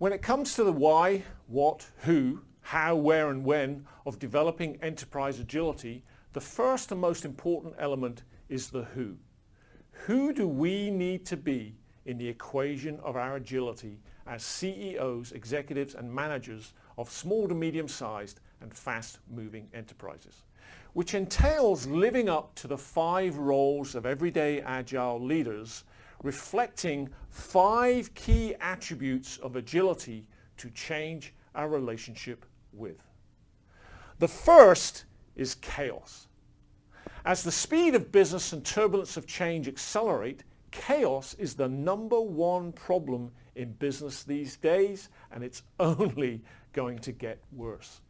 When it comes to the why, what, who, how, where and when of developing enterprise agility, the first and most important element is the who. Who do we need to be in the equation of our agility as CEOs, executives and managers of small to medium-sized and fast-moving enterprises, which entails living up to the 5 roles of everyday agile leaders, reflecting 5 key attributes of agility to change our relationship with. The first is chaos. As the speed of business and turbulence of change accelerate, chaos is the #1 problem in business these days, and it's only going to get worse.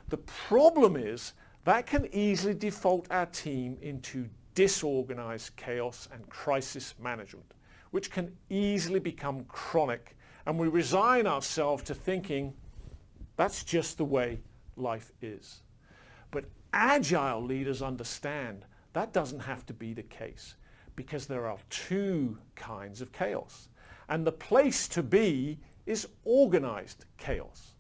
The problem is that can easily default our team into disorganized chaos and crisis management, which can easily become chronic, and we resign ourselves to thinking that's just the way life is. But agile leaders understand that doesn't have to be the case, because there are 2 kinds of chaos, and the place to be is organized chaos.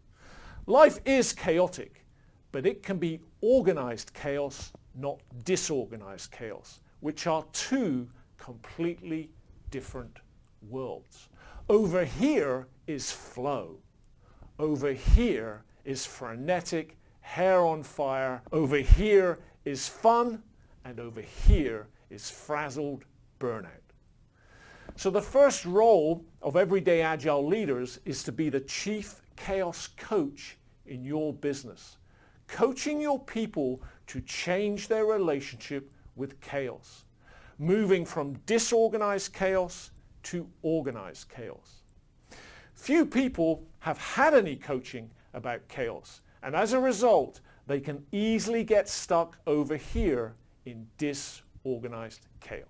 Life is chaotic, but it can be organized chaos, not disorganized chaos, which are 2 completely different worlds. Over here is flow. Over here is frenetic, hair on fire. Over here is fun, and over here is frazzled burnout. So the first role of everyday agile leaders is to be the chief chaos coach in your business, coaching your people to change their relationship with chaos, moving from disorganized chaos to organized chaos. Few people have had any coaching about chaos, and as a result, they can easily get stuck over here in disorganized chaos.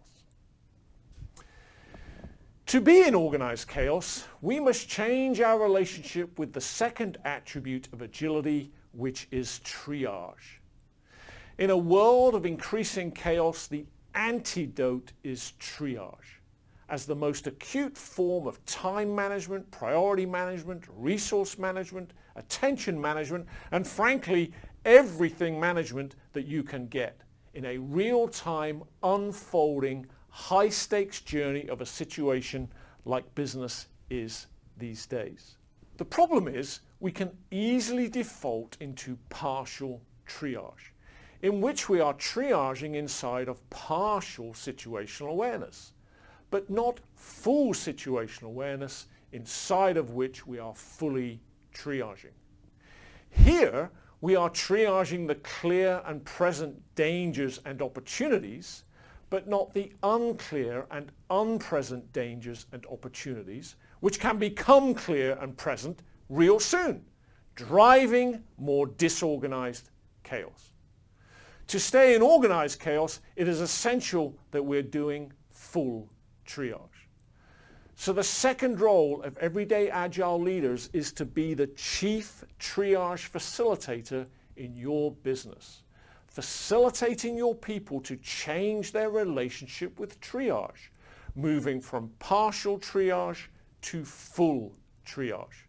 To be in organized chaos, we must change our relationship with the second attribute of agility, which is triage. In a world of increasing chaos, the antidote is triage. As the most acute form of time management, priority management, resource management, attention management, and frankly, everything management that you can get in a real-time, unfolding, high-stakes journey of a situation like business is these days. The problem is we can easily default into partial triage, in which we are triaging inside of partial situational awareness, but not full situational awareness inside of which we are fully triaging. Here, we are triaging the clear and present dangers and opportunities, but not the unclear and unpresent dangers and opportunities, which can become clear and present real soon, driving more disorganized chaos. To stay in organized chaos, it is essential that we're doing full triage. So the second role of everyday agile leaders is to be the chief triage facilitator in your business, facilitating your people to change their relationship with triage, moving from partial triage to full triage.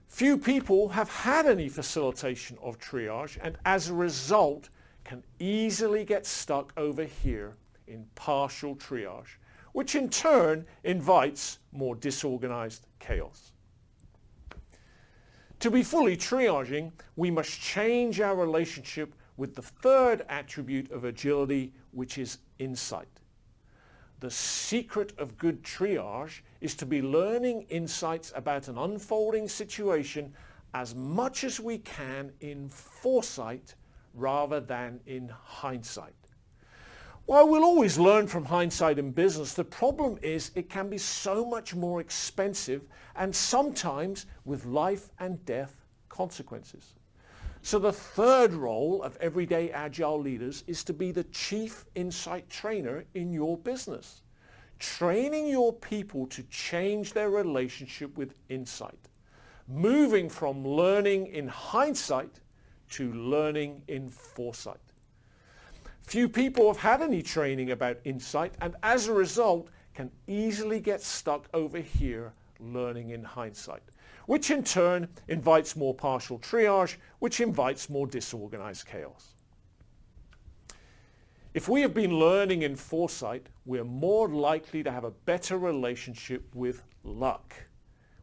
Few people have had any facilitation of triage, and as a result can easily get stuck over here in partial triage, which in turn invites more disorganized chaos. To be fully triaging, we must change our relationship with the third attribute of agility, which is insight. The secret of good triage is to be learning insights about an unfolding situation as much as we can in foresight rather than in hindsight. While we'll always learn from hindsight in business, the problem is it can be so much more expensive and sometimes with life and death consequences. So the third role of everyday agile leaders is to be the chief insight trainer in your business, training your people to change their relationship with insight, moving from learning in hindsight to learning in foresight. Few people have had any training about insight, and as a result can easily get stuck over here learning in hindsight, which in turn invites more partial triage, which invites more disorganized chaos. If we have been learning in foresight, we're more likely to have a better relationship with luck,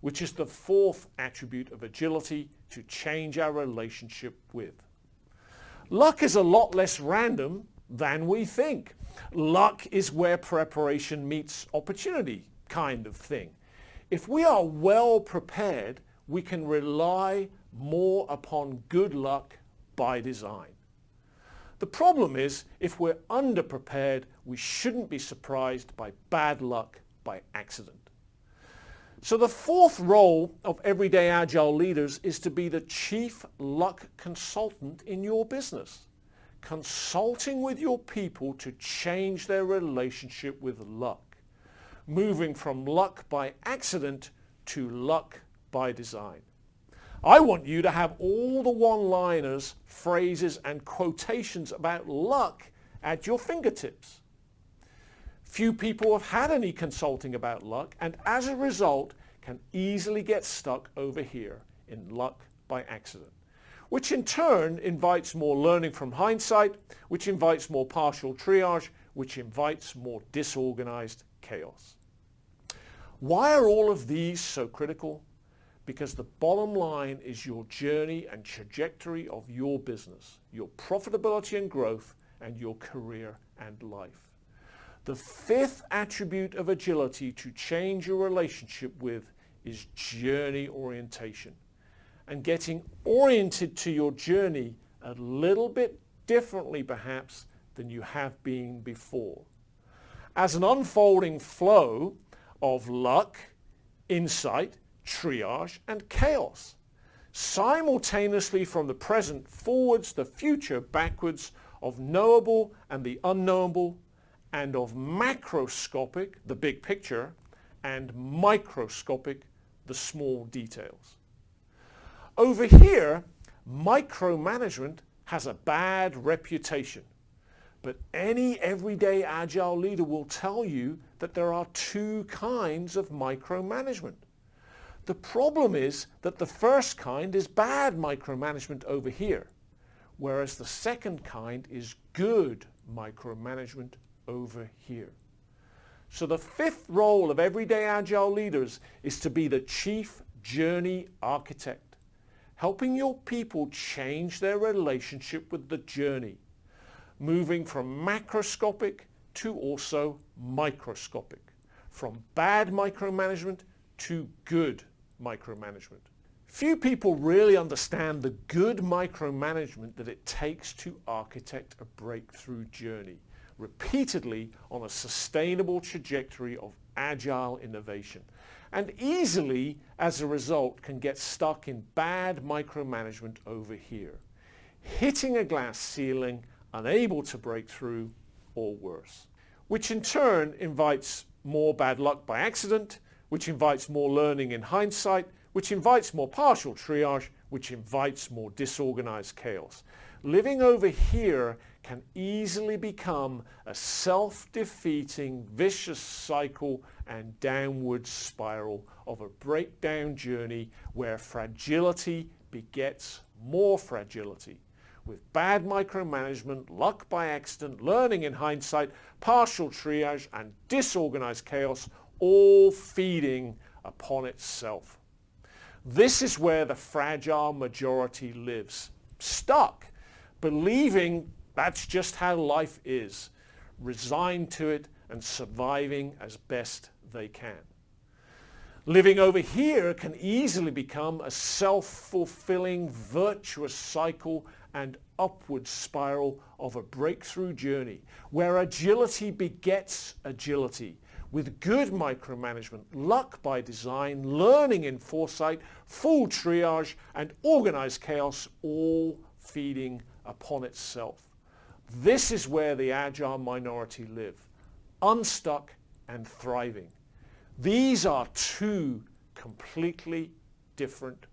which is the fourth attribute of agility to change our relationship with. Luck is a lot less random than we think. Luck is where preparation meets opportunity, kind of thing. If we are well prepared, we can rely more upon good luck by design. The problem is, if we're underprepared, we shouldn't be surprised by bad luck by accident. So the fourth role of everyday agile leaders is to be the chief luck consultant in your business, consulting with your people to change their relationship with luck, moving from luck by accident to luck by design. I want you to have all the one-liners, phrases, and quotations about luck at your fingertips. Few people have had any consulting about luck, and as a result can easily get stuck over here in luck by accident, which in turn invites more learning from hindsight, which invites more partial triage, which invites more disorganized chaos. Why are all of these so critical? Because the bottom line is your journey and trajectory of your business, your profitability and growth, and your career and life. The fifth attribute of agility to change your relationship with is journey orientation, and getting oriented to your journey a little bit differently perhaps than you have been before. As an unfolding flow of luck, insight, triage, and chaos, simultaneously from the present forwards, the future backwards, of knowable and the unknowable, and of macroscopic, the big picture, and microscopic, the small details. Over here, micromanagement has a bad reputation, but any everyday agile leader will tell you that there are two kinds of micromanagement. The problem is that the first kind is bad micromanagement over here, whereas the second kind is good micromanagement over here. So the fifth role of everyday agile leaders is to be the chief journey architect, helping your people change their relationship with the journey, moving from macroscopic to also microscopic, from bad micromanagement to good micromanagement. Few people really understand the good micromanagement that it takes to architect a breakthrough journey, repeatedly on a sustainable trajectory of agile innovation, and easily, as a result, can get stuck in bad micromanagement over here, hitting a glass ceiling, unable to break through, or worse, which in turn invites more bad luck by accident, which invites more learning in hindsight, which invites more partial triage, which invites more disorganized chaos. Living over here can easily become a self-defeating vicious cycle and downward spiral of a breakdown journey where fragility begets more fragility, with bad micromanagement, luck by accident, learning in hindsight, partial triage, and disorganized chaos all feeding upon itself. This is where the fragile majority lives, stuck, believing that's just how life is, resigned to it and surviving as best they can. Living over here can easily become a self-fulfilling virtuous cycle and upward spiral of a breakthrough journey where agility begets agility, with good micromanagement, luck by design, learning in foresight, full triage, and organized chaos all feeding upon itself. This is where the agile minority live, unstuck and thriving. These are two completely different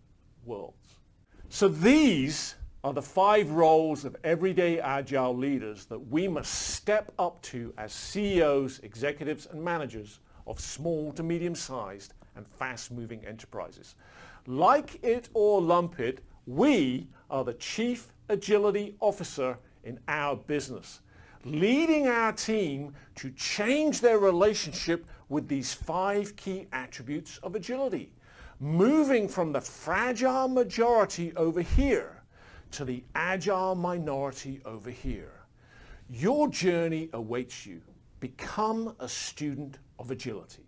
worlds. So these are the 5 roles of everyday agile leaders that we must step up to as CEOs, executives, and managers of small to medium-sized and fast-moving enterprises. Like it or lump it, we are the Chief Agility Officer in our business, leading our team to change their relationship with these 5 key attributes of agility, moving from the fragile majority over here to the agile minority over here. Your journey awaits you. Become a student of agility.